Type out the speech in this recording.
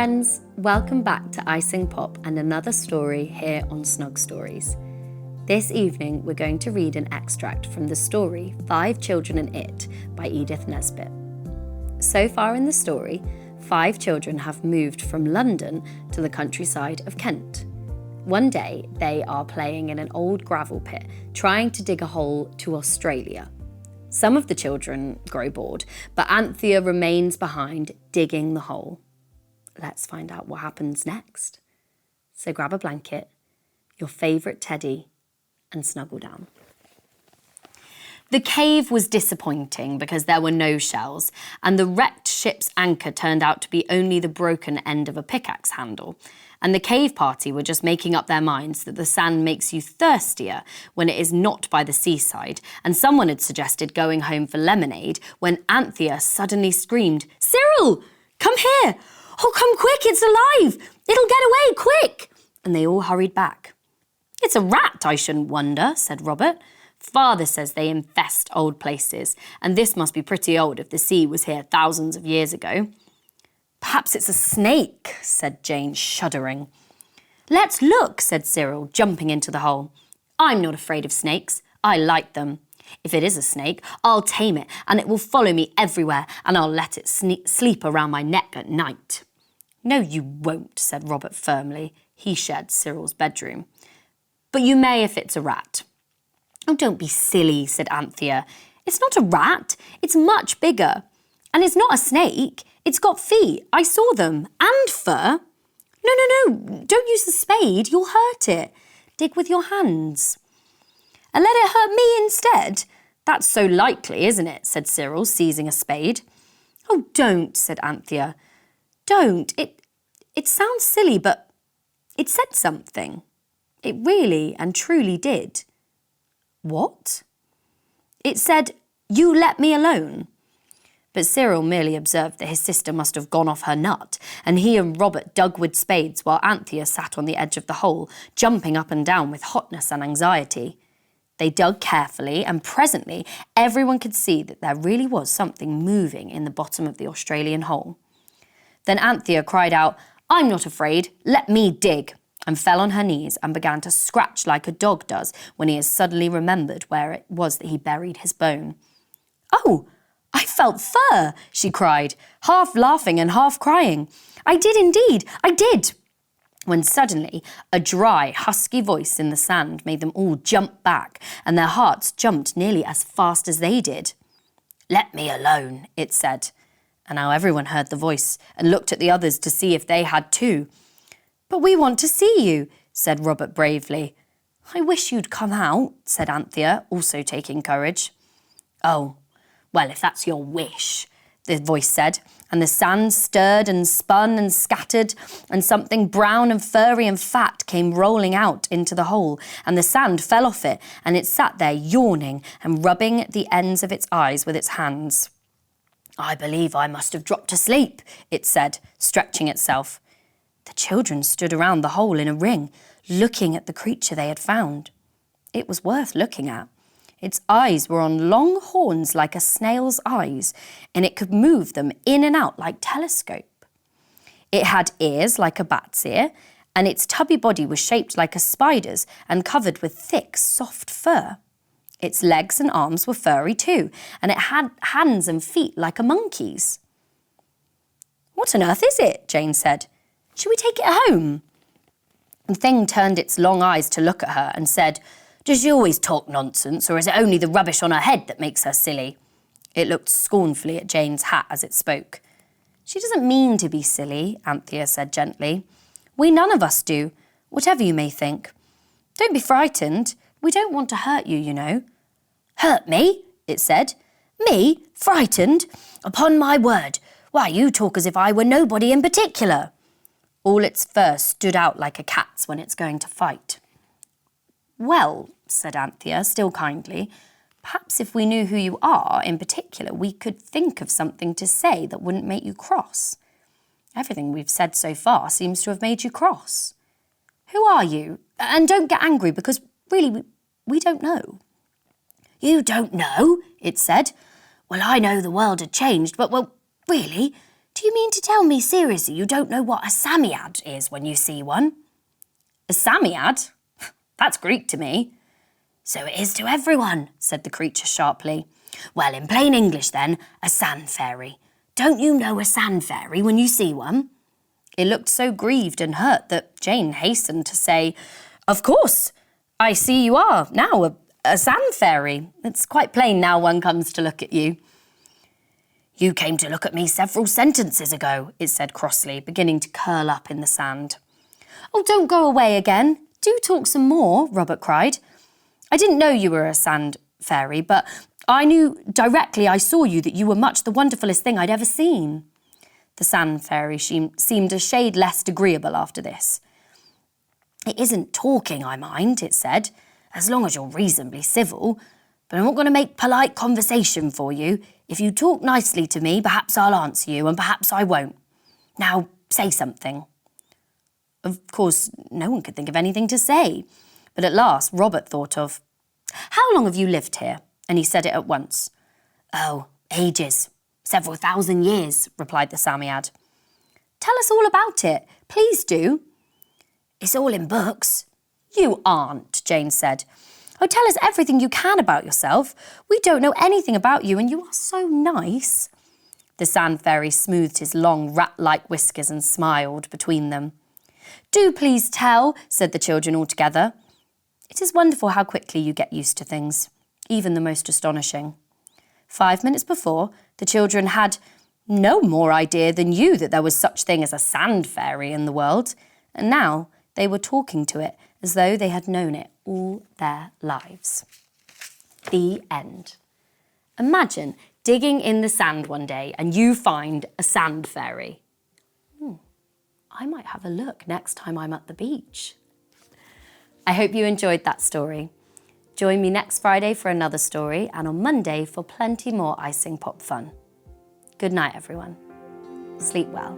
friends, welcome back to iSingPOP and another story here on Snug Stories. This evening we're going to read an extract from the story 5 Children and It by Edith Nesbit. So far in the story, 5 children have moved from London to the countryside of Kent. One day they are playing in an old gravel pit, trying to dig a hole to Australia. Some of the children grow bored, but Anthea remains behind digging the hole. Let's find out what happens next. So grab a blanket, your favourite teddy, and snuggle down. The cave was disappointing because there were no shells, and the wrecked ship's anchor turned out to be only the broken end of a pickaxe handle. And the cave party were just making up their minds that the sand makes you thirstier when it is not by the seaside, and someone had suggested going home for lemonade when Anthea suddenly screamed, "Cyril, come here! Oh, come quick, it's alive! It'll get away, quick!" And they all hurried back. "It's a rat, I shouldn't wonder," said Robert. "Father says they infest old places, and this must be pretty old if the sea was here thousands of years ago." "Perhaps it's a snake," said Jane, shuddering. "Let's look," said Cyril, jumping into the hole. "I'm not afraid of snakes. I like them. If it is a snake, I'll tame it, and it will follow me everywhere, and I'll let it sleep around my neck at night." "No, you won't," said Robert firmly. He shared Cyril's bedroom. "But you may if it's a rat." "Oh, don't be silly," said Anthea. "It's not a rat. It's much bigger. And it's not a snake. It's got feet. I saw them. And fur." No. Don't use the spade. You'll hurt it. Dig with your hands." "And let it hurt me instead? That's so likely, isn't it?" said Cyril, seizing a spade. "Oh, don't," said Anthea. "Don't. It sounds silly, but it said something. It really and truly did." "What?" "It said, 'You let me alone.'" But Cyril merely observed that his sister must have gone off her nut, and he and Robert dug with spades while Anthea sat on the edge of the hole, jumping up and down with hotness and anxiety. They dug carefully, and presently everyone could see that there really was something moving in the bottom of the Australian hole. Then Anthea cried out, "I'm not afraid, let me dig," and fell on her knees and began to scratch like a dog does when he has suddenly remembered where it was that he buried his bone. "Oh, I felt fur," she cried, half laughing and half crying. "I did indeed, I did." When suddenly a dry, husky voice in the sand made them all jump back, and their hearts jumped nearly as fast as they did. "Let me alone," it said. And now everyone heard the voice and looked at the others to see if they had too. "But we want to see you," said Robert bravely. "I wish you'd come out," said Anthea, also taking courage. "Oh, well, if that's your wish," the voice said, and the sand stirred and spun and scattered, and something brown and furry and fat came rolling out into the hole, and the sand fell off it, and it sat there yawning and rubbing the ends of its eyes with its hands. "I believe I must have dropped asleep," it said, stretching itself. The children stood around the hole in a ring, looking at the creature they had found. It was worth looking at. Its eyes were on long horns like a snail's eyes, and it could move them in and out like telescope. It had ears like a bat's ear, and its tubby body was shaped like a spider's and covered with thick, soft fur. Its legs and arms were furry too, and it had hands and feet like a monkey's. "What on earth is it?" Jane said. "Should we take it home?" The thing turned its long eyes to look at her and said, "Does she always talk nonsense, or is it only the rubbish on her head that makes her silly?" It looked scornfully at Jane's hat as it spoke. "She doesn't mean to be silly," Anthea said gently. "We none of us do, whatever you may think. Don't be frightened. We don't want to hurt you, you know." "Hurt me?" it said. "Me? Frightened? Upon my word. Why, you talk as if I were nobody in particular." All its fur stood out like a cat's when it's going to fight. "Well," said Anthea, still kindly, "perhaps if we knew who you are in particular, we could think of something to say that wouldn't make you cross. Everything we've said so far seems to have made you cross. Who are you? And don't get angry, because really we don't know." "You don't know?" it said. "Well, I know the world had changed, but, well, really, Do you mean to tell me seriously you don't know what a Samiad is when you see one? A Samiad? That's Greek to me. So it is to everyone, said the creature sharply. Well, in plain English then, a sand fairy. Don't you know a sand fairy when you see one? It looked so grieved and hurt that Jane hastened to say, Of course, I see you are now a sand fairy. It's quite plain now one comes to look at you. You came to look at me several sentences ago, it said crossly, beginning to curl up in the sand. Oh, don't go away again. Do talk some more, Robert cried. I didn't know you were a sand fairy, but I knew directly I saw you that you were much the wonderfulest thing I'd ever seen. The sand fairy seemed a shade less agreeable after this. It isn't talking I mind, it said, as long as you're reasonably civil, but I'm not going to make polite conversation for you. If you talk nicely to me, perhaps I'll answer you, and perhaps I won't. Now, say something. Of course, no one could think of anything to say, but at last Robert thought of, How long have you lived here? And he said it at once. Oh, ages. Several thousand years, replied the Samiad. Tell us all about it. Please do. It's all in books. You aren't, Jane said. Oh, tell us everything you can about yourself. We don't know anything about you and you are so nice. The sand fairy smoothed his long rat-like whiskers and smiled between them. Do please tell, said the children all together. It is wonderful how quickly you get used to things, even the most astonishing. 5 minutes before, the children had no more idea than you that there was such thing as a sand fairy in the world, and now they were talking to it as though they had known it all their lives. The end. Imagine digging in the sand one day and you find a sand fairy. I might have a look next time I'm at the beach. I hope you enjoyed that story. Join me next Friday for another story and on Monday for plenty more iSingPOP fun. Good night, everyone. Sleep well.